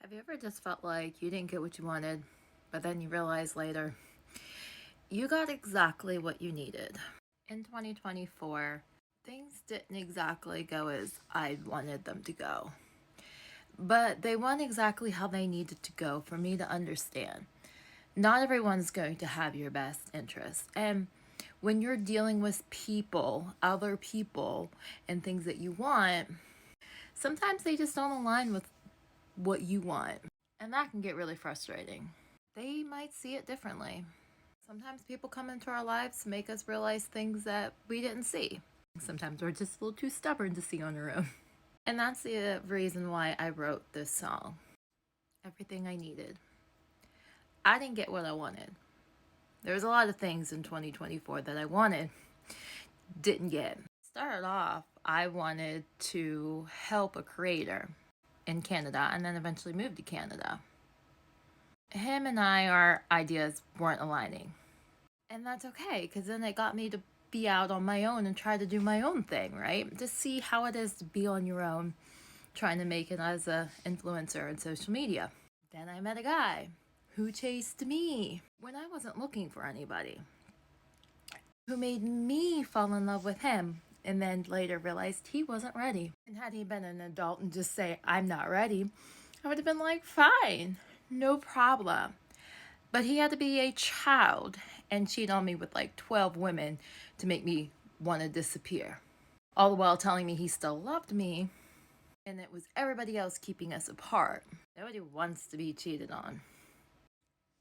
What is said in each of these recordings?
Have you ever just felt like you didn't get what you wanted, but then you realize later you got exactly what you needed? In 2024, things didn't exactly go as I wanted them to go, but they went exactly how they needed to go for me to understand. Not everyone's going to have your best interest. And when you're dealing with people, other people, and things that you want, sometimes they just don't align with what you want. And that can get really frustrating. They might see it differently. Sometimes people come into our lives to make us realize things that we didn't see. Sometimes we're just a little too stubborn to see on our own. And that's the reason why I wrote this song. Everything I needed. I didn't get what I wanted. There was a lot of things in 2024 that I wanted, didn't get. Started off, I wanted to help a creator in Canada and then eventually moved to Canada. Him and our ideas weren't aligning. And that's okay, because then it got me to be out on my own and try to do my own thing, right? To see how it is to be on your own, trying to make it as an influencer in social media. Then I met a guy who chased me when I wasn't looking for anybody, who made me fall in love with him, and then later realized he wasn't ready. And had he been an adult and just say, I'm not ready, I would have been like, fine, no problem. But he had to be a child and cheat on me with like 12 women to make me want to disappear. All the while telling me he still loved me, and it was everybody else keeping us apart. Nobody wants to be cheated on.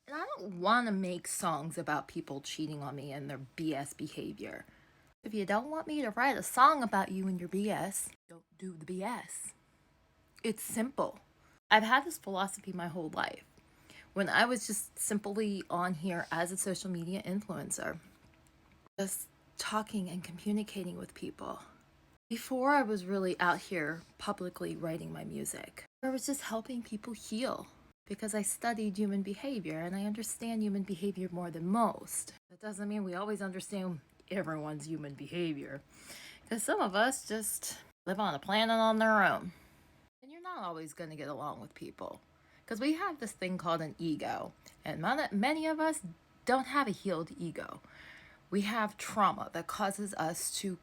And I don't want to make songs about people cheating on me and their BS behavior. If you don't want me to write a song about you and your BS, don't do the BS. It's simple. I've had this philosophy my whole life. When I was just simply on here as a social media influencer, just talking and communicating with people. Before I was really out here publicly writing my music, I was just helping people heal because I studied human behavior and I understand human behavior more than most. That doesn't mean we always understand everyone's human behavior, because some of us just live on a planet on their own. And you're not always going to get along with people because we have this thing called an ego, and many of us don't have a healed ego. We have trauma that causes us to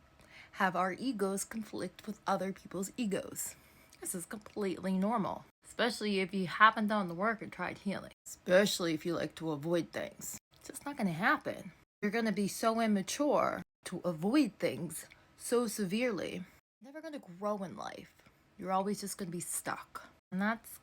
have our egos conflict with other people's egos. This is completely normal, especially if you haven't done the work and tried healing, especially if you like to avoid things. It's just not going to happen. You're going to be so immature to avoid things so severely. You're never going to grow in life. You're always just going to be stuck. And that's